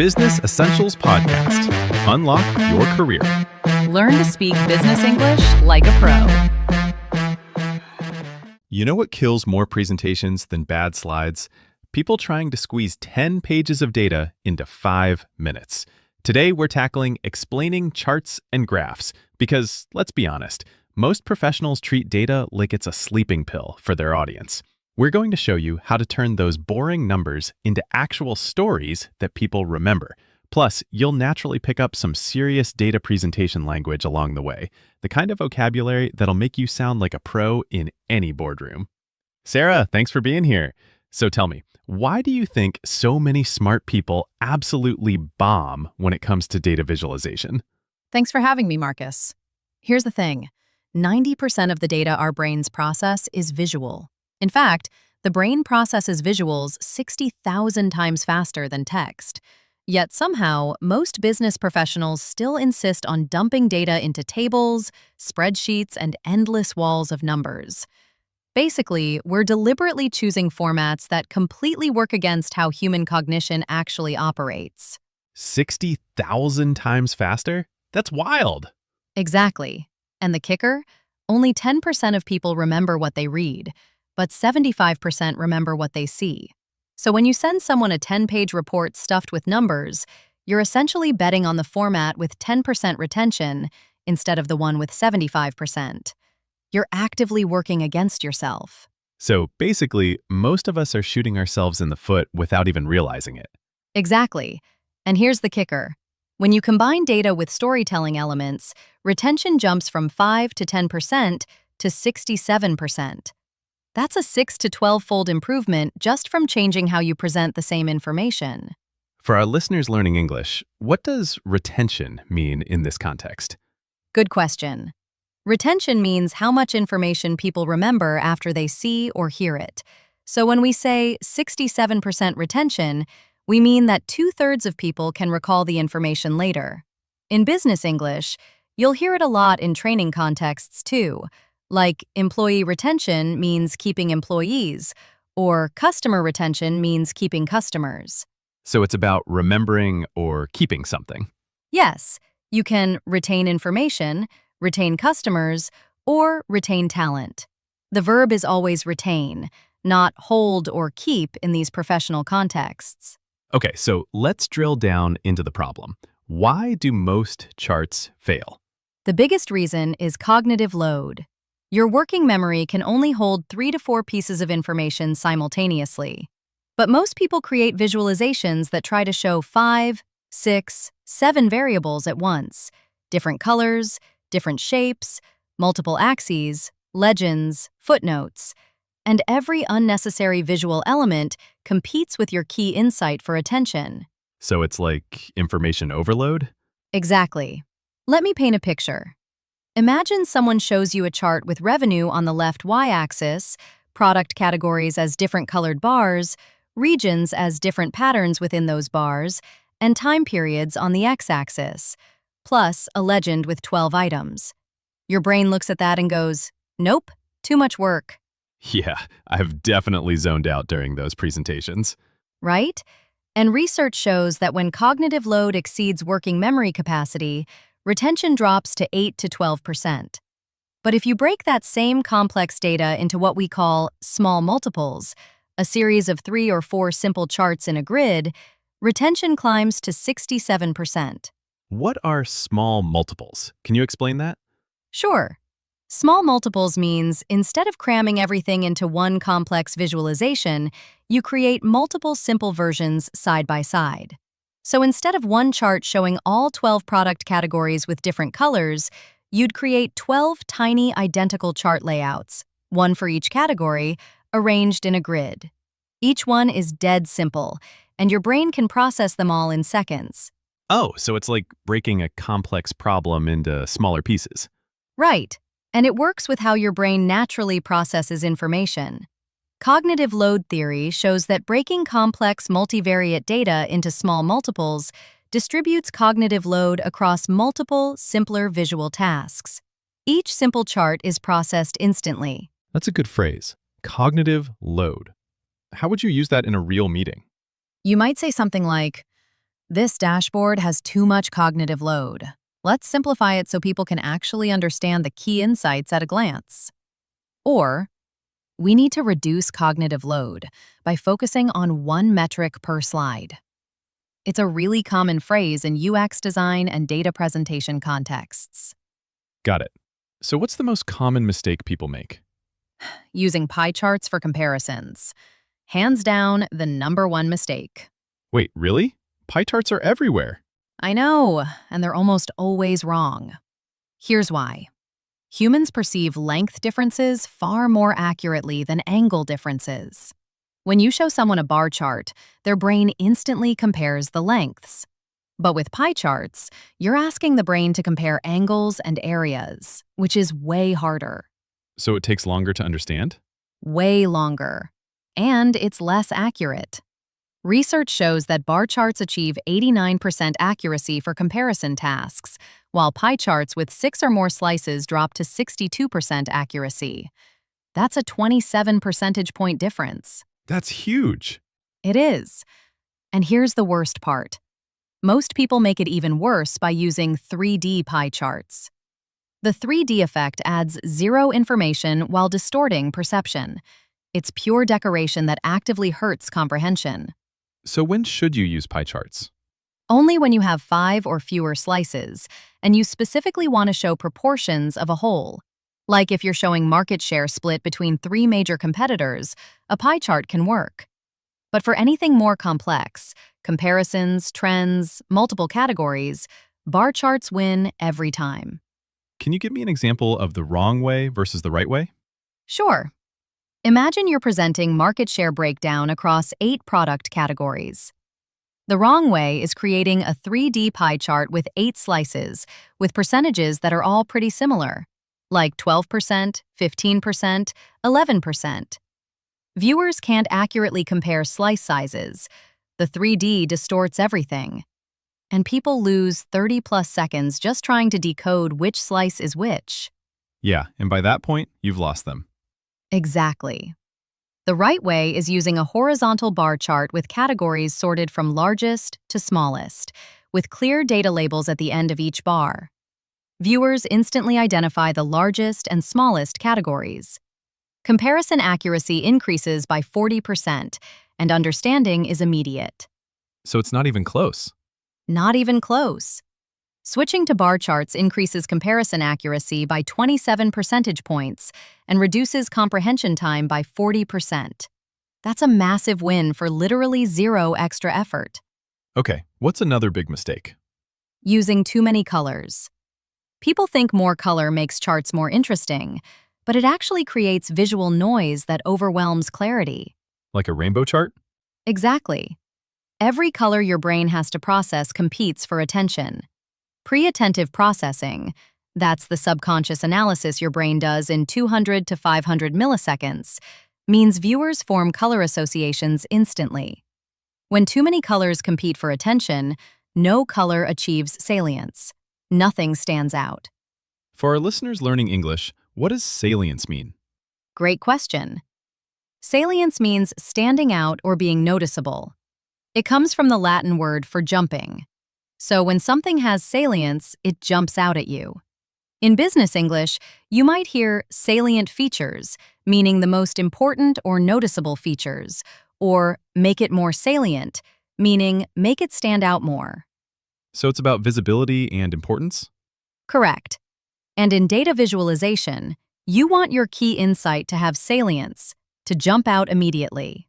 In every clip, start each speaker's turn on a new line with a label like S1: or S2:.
S1: Business Essentials Podcast. Unlock your career.
S2: Learn to speak business English like a pro.
S1: You know what kills more presentations than bad slides? People trying to squeeze 10 pages of data into 5 minutes. Today, we're tackling explaining charts and graphs because, let's be honest, most professionals treat data like it's a sleeping pill for their audience. We're going to show you how to turn those boring numbers into actual stories that people remember. Plus, you'll naturally pick up some serious data presentation language along the way, the kind of vocabulary that'll make you sound like a pro in any boardroom. Sarah, thanks for being here. So tell me, why do you think so many smart people absolutely bomb when it comes to data visualization?
S2: Thanks for having me, Marcus. Here's the thing. 90% of the data our brains process is visual. In fact, the brain processes visuals 60,000 times faster than text. Yet somehow, most business professionals still insist on dumping data into tables, spreadsheets, and endless walls of numbers. Basically, we're deliberately choosing formats that completely work against how human cognition actually operates.
S1: 60,000 times faster? That's wild.
S2: Exactly. And the kicker? Only 10% of people remember what they read, but 75% remember what they see. So when you send someone a 10-page report stuffed with numbers, you're essentially betting on the format with 10% retention instead of the one with 75%. You're actively working against yourself.
S1: So basically, most of us are shooting ourselves in the foot without even realizing it.
S2: Exactly. And here's the kicker. When you combine data with storytelling elements, retention jumps from 5 to 10% to 67%. That's a 6 to 12-fold improvement just from changing how you present the same information.
S1: For our listeners learning English, what does retention mean in this context?
S2: Good question. Retention means how much information people remember after they see or hear it. So when we say 67% retention, we mean that 2/3 of people can recall the information later. In business English, you'll hear it a lot in training contexts too. Like employee retention means keeping employees, or customer retention means keeping customers.
S1: So it's about remembering or keeping something.
S2: Yes, you can retain information, retain customers, or retain talent. The verb is always retain, not hold or keep in these professional contexts.
S1: Okay, so let's drill down into the problem. Why do most charts fail?
S2: The biggest reason is cognitive load. Your working memory can only hold 3 to 4 pieces of information simultaneously. But most people create visualizations that try to show 5, 6, 7 variables at once. Different colors, different shapes, multiple axes, legends, footnotes. And every unnecessary visual element competes with your key insight for attention.
S1: So it's like information overload?
S2: Exactly. Let me paint a picture. Imagine someone shows you a chart with revenue on the left y-axis, product categories as different colored bars, regions as different patterns within those bars, and time periods on the x-axis, plus a legend with 12 items. Your brain looks at that and goes, "Nope, too much work."
S1: Yeah, I've definitely zoned out during those presentations.
S2: Right? And research shows that when cognitive load exceeds working memory capacity, retention drops to 8 to 12%. But if you break that same complex data into what we call small multiples, a series of 3 or 4 simple charts in a grid, retention climbs to 67%.
S1: What are small multiples? Can you explain that?
S2: Sure. Small multiples means instead of cramming everything into one complex visualization, you create multiple simple versions side by side. So instead of one chart showing all 12 product categories with different colors, you'd create 12 tiny identical chart layouts, one for each category, arranged in a grid. Each one is dead simple, and your brain can process them all in seconds.
S1: Oh, so it's like breaking a complex problem into smaller pieces.
S2: Right. And it works with how your brain naturally processes information. Cognitive load theory shows that breaking complex multivariate data into small multiples distributes cognitive load across multiple, simpler visual tasks. Each simple chart is processed instantly.
S1: That's a good phrase. Cognitive load. How would you use that in a real meeting?
S2: You might say something like, This dashboard has too much cognitive load. Let's simplify it so people can actually understand the key insights at a glance. Or, we need to reduce cognitive load by focusing on one metric per slide. It's a really common phrase in UX design and data presentation contexts.
S1: Got it. So what's the most common mistake people make?
S2: Using pie charts for comparisons. Hands down, the #1 mistake.
S1: Wait, really? Pie charts are everywhere.
S2: I know, and they're almost always wrong. Here's why. Humans perceive length differences far more accurately than angle differences. When you show someone a bar chart, their brain instantly compares the lengths. But with pie charts, you're asking the brain to compare angles and areas, which is way harder.
S1: So it takes longer to understand?
S2: Way longer. And it's less accurate. Research shows that bar charts achieve 89% accuracy for comparison tasks, while pie charts with 6 or more slices drop to 62% accuracy. That's a 27 percentage point difference.
S1: That's huge.
S2: It is. And here's the worst part. Most people make it even worse by using 3D pie charts. The 3D effect adds zero information while distorting perception. It's pure decoration that actively hurts comprehension.
S1: So when should you use pie charts?
S2: Only when you have 5 or fewer slices, and you specifically want to show proportions of a whole. Like if you're showing market share split between 3 major competitors, a pie chart can work. But for anything more complex, comparisons, trends, multiple categories, bar charts win every time.
S1: Can you give me an example of the wrong way versus the right way?
S2: Sure. Imagine you're presenting market share breakdown across 8 product categories. The wrong way is creating a 3D pie chart with 8 slices, with percentages that are all pretty similar, like 12%, 15%, 11%. Viewers can't accurately compare slice sizes. The 3D distorts everything. And people lose 30+ seconds just trying to decode which slice is which.
S1: Yeah, and by that point, you've lost them.
S2: Exactly. The right way is using a horizontal bar chart with categories sorted from largest to smallest, with clear data labels at the end of each bar. Viewers instantly identify the largest and smallest categories. Comparison accuracy increases by 40%, and understanding is immediate.
S1: So it's not even close.
S2: Not even close. Switching to bar charts increases comparison accuracy by 27 percentage points and reduces comprehension time by 40%. That's a massive win for literally zero extra effort.
S1: Okay, what's another big mistake?
S2: Using too many colors. People think more color makes charts more interesting, but it actually creates visual noise that overwhelms clarity.
S1: Like a rainbow chart?
S2: Exactly. Every color your brain has to process competes for attention. Pre-attentive processing, that's the subconscious analysis your brain does in 200 to 500 milliseconds, means viewers form color associations instantly. When too many colors compete for attention, no color achieves salience. Nothing stands out.
S1: For our listeners learning English, what does salience mean?
S2: Great question. Salience means standing out or being noticeable. It comes from the Latin word for jumping. So when something has salience, it jumps out at you. In business English, you might hear salient features, meaning the most important or noticeable features, or make it more salient, meaning make it stand out more.
S1: So it's about visibility and importance?
S2: Correct. And in data visualization, you want your key insight to have salience, to jump out immediately.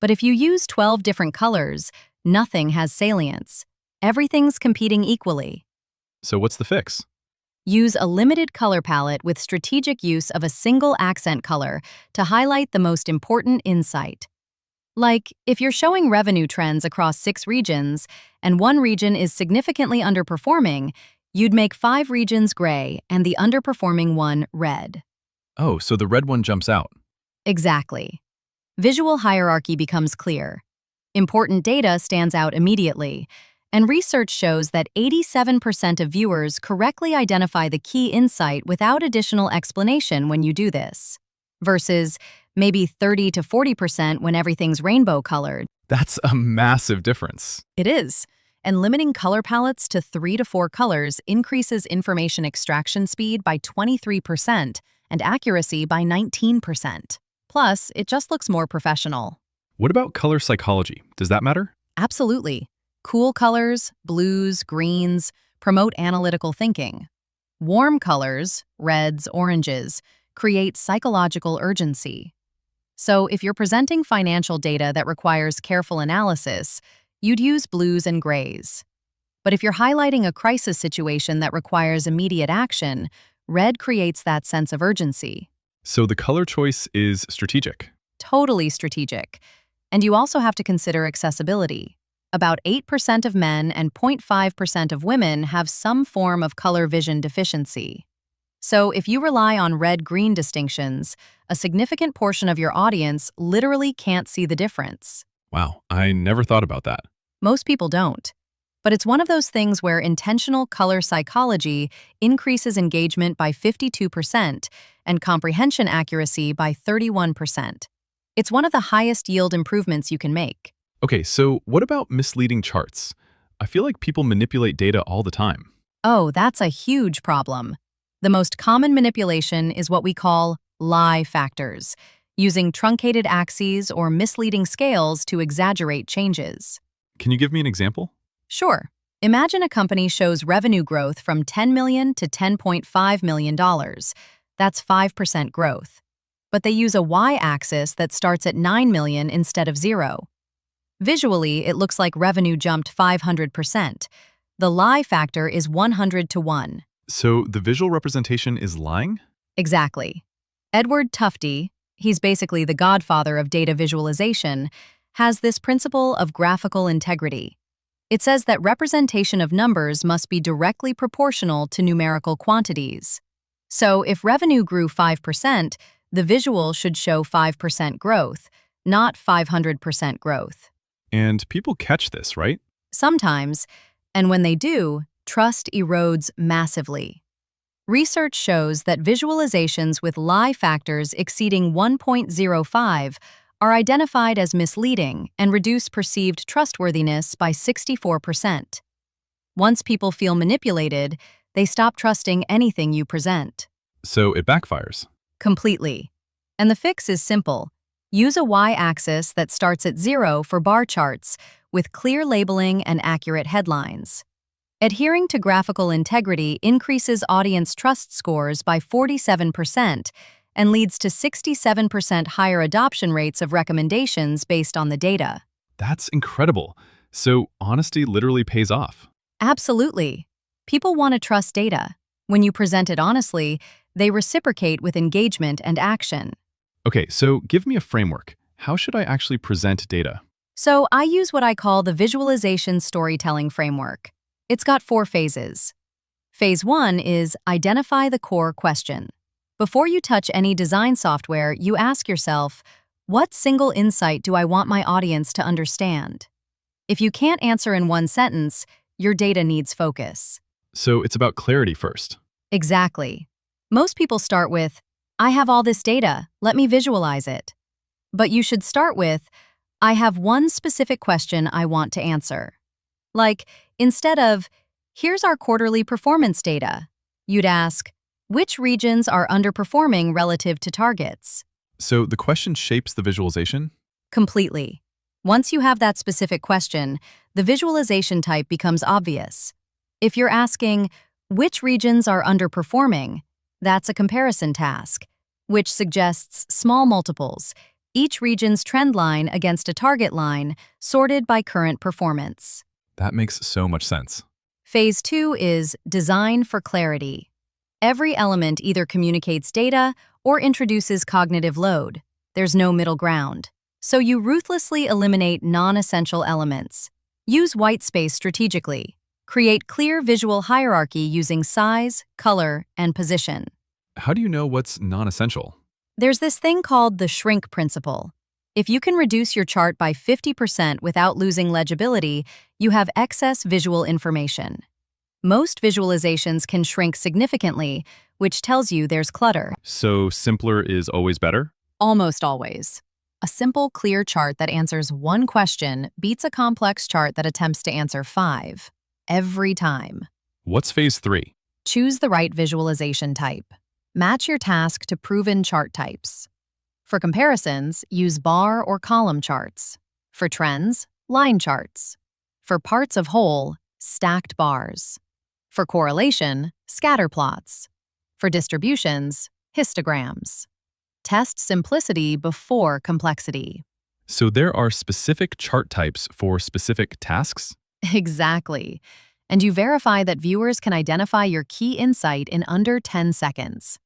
S2: But if you use 12 different colors, nothing has salience. Everything's competing equally.
S1: So what's the fix?
S2: Use a limited color palette with strategic use of a single accent color to highlight the most important insight. Like, if you're showing revenue trends across 6 regions and one region is significantly underperforming, you'd make 5 regions gray and the underperforming one red.
S1: Oh, so the red one jumps out.
S2: Exactly. Visual hierarchy becomes clear. Important data stands out immediately. And research shows that 87% of viewers correctly identify the key insight without additional explanation when you do this, versus maybe 30 to 40% when everything's rainbow colored.
S1: That's a massive difference.
S2: It is. and limiting color palettes to 3 to 4 colors increases information extraction speed by 23% and accuracy by 19%. Plus, it just looks more professional.
S1: What about color psychology? Does that matter?
S2: Absolutely. Cool colors, blues, greens, promote analytical thinking. Warm colors, reds, oranges, create psychological urgency. So if you're presenting financial data that requires careful analysis, you'd use blues and grays. But if you're highlighting a crisis situation that requires immediate action, red creates that sense of urgency.
S1: So the color choice is strategic.
S2: Totally strategic. And you also have to consider accessibility. About 8% of men and 0.5% of women have some form of color vision deficiency. So if you rely on red-green distinctions, a significant portion of your audience literally can't see the difference.
S1: Wow, I never thought about that.
S2: Most people don't. But it's one of those things where intentional color psychology increases engagement by 52% and comprehension accuracy by 31%. It's one of the highest yield improvements you can make.
S1: Okay, so what about misleading charts? I feel like people manipulate data all the time.
S2: Oh, that's a huge problem. The most common manipulation is what we call lie factors, using truncated axes or misleading scales to exaggerate changes.
S1: Can you give me an example?
S2: Sure. Imagine a company shows revenue growth from $10 million to $10.5 million. That's 5% growth. But they use a y-axis that starts at 9 million instead of 0. Visually, it looks like revenue jumped 500%. The lie factor is 100 to 1.
S1: So the visual representation is lying?
S2: Exactly. Edward Tufte, he's basically the godfather of data visualization, has this principle of graphical integrity. It says that representation of numbers must be directly proportional to numerical quantities. So if revenue grew 5%, the visual should show 5% growth, not 500% growth.
S1: And people catch this, right?
S2: Sometimes, and when they do, trust erodes massively. Research shows that visualizations with lie factors exceeding 1.05 are identified as misleading and reduce perceived trustworthiness by 64%. Once people feel manipulated, they stop trusting anything you present.
S1: So it backfires.
S2: Completely. And the fix is simple. Use a y-axis that starts at 0 for bar charts with clear labeling and accurate headlines. Adhering to graphical integrity increases audience trust scores by 47% and leads to 67% higher adoption rates of recommendations based on the data.
S1: That's incredible. So honesty literally pays off.
S2: Absolutely. People want to trust data. When you present it honestly, they reciprocate with engagement and action.
S1: Okay, so give me a framework. How should I actually present data?
S2: So I use what I call the visualization storytelling framework. It's got 4 phases. Phase 1 is identify the core question. Before you touch any design software, you ask yourself, what single insight do I want my audience to understand? If you can't answer in one sentence, your data needs focus.
S1: So it's about clarity first.
S2: Exactly. Most people start with, I have all this data, let me visualize it. But you should start with, I have one specific question I want to answer. Like, instead of, here's our quarterly performance data, you'd ask, which regions are underperforming relative to targets?
S1: So the question shapes the visualization?
S2: Completely. Once you have that specific question, the visualization type becomes obvious. If you're asking, which regions are underperforming, that's a comparison task, which suggests small multiples, each region's trend line against a target line, sorted by current performance.
S1: That makes so much sense.
S2: Phase 2 is design for clarity. Every element either communicates data or introduces cognitive load. There's no middle ground. So you ruthlessly eliminate non-essential elements. Use white space strategically. Create clear visual hierarchy using size, color, and position.
S1: How do you know what's non-essential?
S2: There's this thing called the shrink principle. If you can reduce your chart by 50% without losing legibility, you have excess visual information. Most visualizations can shrink significantly, which tells you there's clutter.
S1: So simpler is always better?
S2: Almost always. A simple, clear chart that answers one question beats a complex chart that attempts to answer five. Every time.
S1: What's phase 3?
S2: Choose the right visualization type. Match your task to proven chart types. For comparisons, use bar or column charts. For trends, line charts. For parts of whole, stacked bars. For correlation, scatter plots. For distributions, histograms. Test simplicity before complexity.
S1: So there are specific chart types for specific tasks?
S2: Exactly. And you verify that viewers can identify your key insight in under 10 seconds.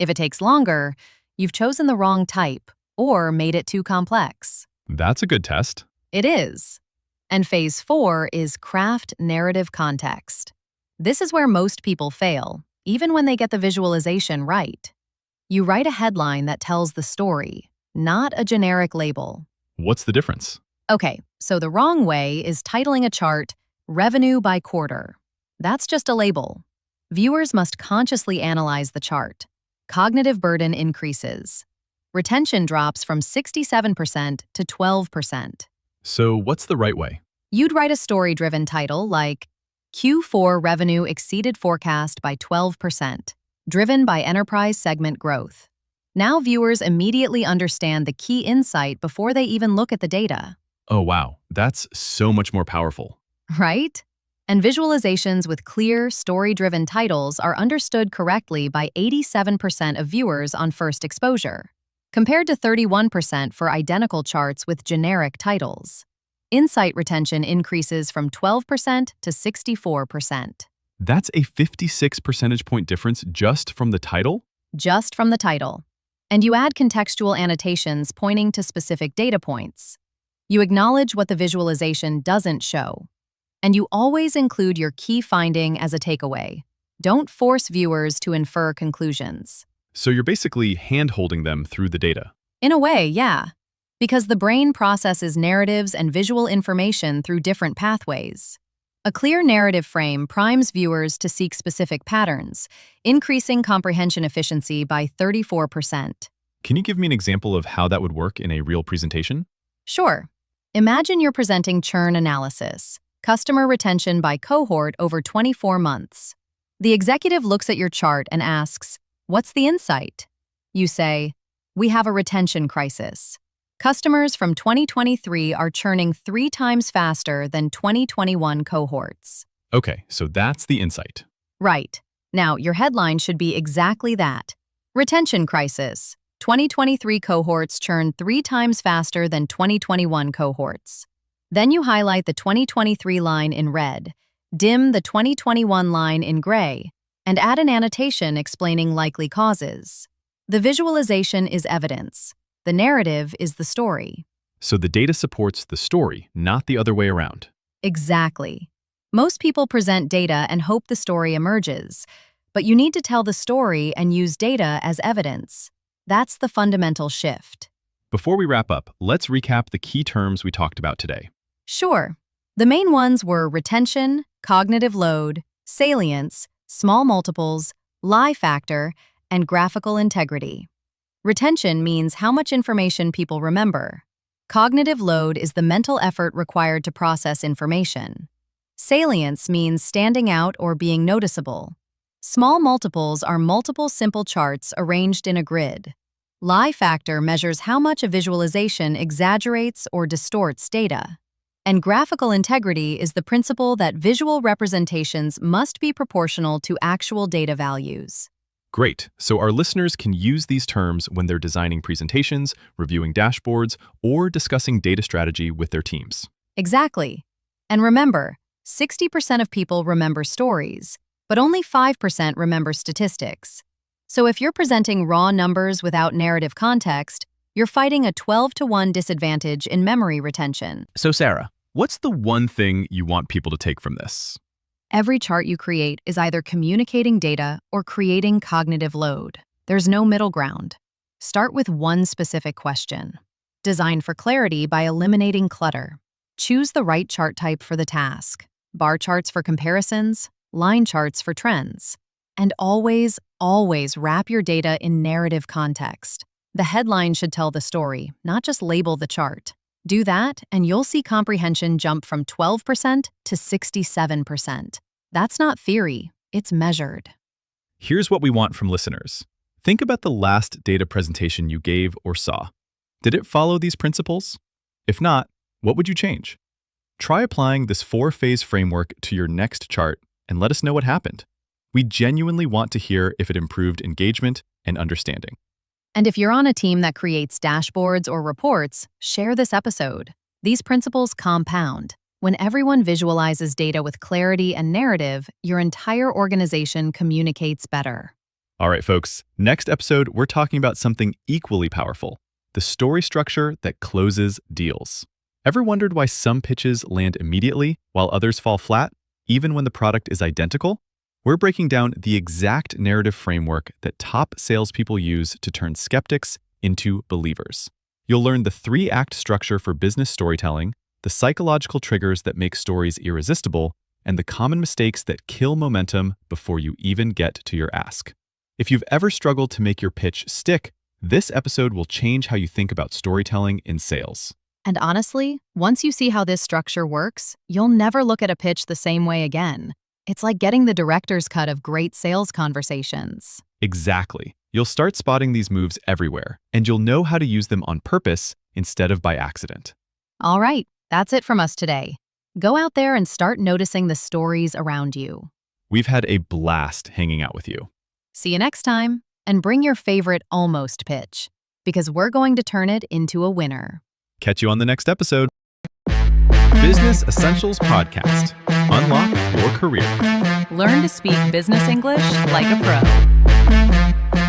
S2: If it takes longer, you've chosen the wrong type or made it too complex.
S1: That's a good test.
S2: It is. And phase 4 is craft narrative context. This is where most people fail, even when they get the visualization right. You write a headline that tells the story, not a generic label.
S1: What's the difference?
S2: Okay, so the wrong way is titling a chart, Revenue by Quarter. That's just a label. Viewers must consciously analyze the chart. Cognitive burden increases. Retention drops from 67% to 12%.
S1: So what's the right way?
S2: You'd write a story-driven title like, Q4 revenue exceeded forecast by 12%, driven by enterprise segment growth. Now viewers immediately understand the key insight before they even look at the data.
S1: Oh wow, that's so much more powerful.
S2: Right? And visualizations with clear, story-driven titles are understood correctly by 87% of viewers on first exposure, compared to 31% for identical charts with generic titles. Insight retention increases from 12% to 64%.
S1: That's a 56 percentage point difference just from the title?
S2: Just from the title. And you add contextual annotations pointing to specific data points. You acknowledge what the visualization doesn't show. And you always include your key finding as a takeaway. Don't force viewers to infer conclusions.
S1: So you're basically hand-holding them through the data.
S2: In a way, yeah. Because the brain processes narratives and visual information through different pathways. A clear narrative frame primes viewers to seek specific patterns, increasing comprehension efficiency by 34%.
S1: Can you give me an example of how that would work in a real presentation?
S2: Sure. Imagine you're presenting churn analysis, customer retention by cohort over 24 months. The executive looks at your chart and asks, "What's the insight?" You say, "We have a retention crisis. Customers from 2023 are churning 3 times faster than 2021 cohorts."
S1: Okay, so that's the insight.
S2: Right. Now, your headline should be exactly that. Retention crisis. 2023 cohorts churn 3 times faster than 2021 cohorts. Then you highlight the 2023 line in red, dim the 2021 line in gray, and add an annotation explaining likely causes. The visualization is evidence. The narrative is the story.
S1: So the data supports the story, not the other way around.
S2: Exactly. Most people present data and hope the story emerges, but you need to tell the story and use data as evidence. That's the fundamental shift.
S1: Before we wrap up, let's recap the key terms we talked about today.
S2: Sure. The main ones were retention, cognitive load, salience, small multiples, lie factor, and graphical integrity. Retention means how much information people remember. Cognitive load is the mental effort required to process information. Salience means standing out or being noticeable. Small multiples are multiple simple charts arranged in a grid. Lie factor measures how much a visualization exaggerates or distorts data. And graphical integrity is the principle that visual representations must be proportional to actual data values.
S1: Great. So our listeners can use these terms when they're designing presentations, reviewing dashboards, or discussing data strategy with their teams.
S2: Exactly. And remember, 60% of people remember stories, but only 5% remember statistics. So if you're presenting raw numbers without narrative context, you're fighting a 12-to-1 disadvantage in memory retention.
S1: So Sarah, what's the one thing you want people to take from this?
S2: Every chart you create is either communicating data or creating cognitive load. There's no middle ground. Start with one specific question. Design for clarity by eliminating clutter. Choose the right chart type for the task. Bar charts for comparisons, line charts for trends. And always, always wrap your data in narrative context. The headline should tell the story, not just label the chart. Do that, and you'll see comprehension jump from 12% to 67%. That's not theory, it's measured.
S1: Here's what we want from listeners. Think about the last data presentation you gave or saw. Did it follow these principles? If not, what would you change? Try applying this 4-phase framework to your next chart and let us know what happened. We genuinely want to hear if it improved engagement and understanding.
S2: And if you're on a team that creates dashboards or reports, share this episode. These principles compound. When everyone visualizes data with clarity and narrative, your entire organization communicates better.
S1: All right, folks, next episode, we're talking about something equally powerful, the story structure that closes deals. Ever wondered why some pitches land immediately while others fall flat, even when the product is identical? We're breaking down the exact narrative framework that top salespeople use to turn skeptics into believers. You'll learn the 3-act structure for business storytelling, the psychological triggers that make stories irresistible, and the common mistakes that kill momentum before you even get to your ask. If you've ever struggled to make your pitch stick, this episode will change how you think about storytelling in sales.
S2: And honestly, once you see how this structure works, you'll never look at a pitch the same way again. It's like getting the director's cut of great sales conversations.
S1: Exactly. You'll start spotting these moves everywhere, and you'll know how to use them on purpose instead of by accident.
S2: All right, that's it from us today. Go out there and start noticing the stories around you.
S1: We've had a blast hanging out with you.
S2: See you next time, and bring your favorite almost pitch, because we're going to turn it into a winner.
S1: Catch you on the next episode. Business Essentials Podcast. Unlock your career.
S2: Learn to speak business English like a pro.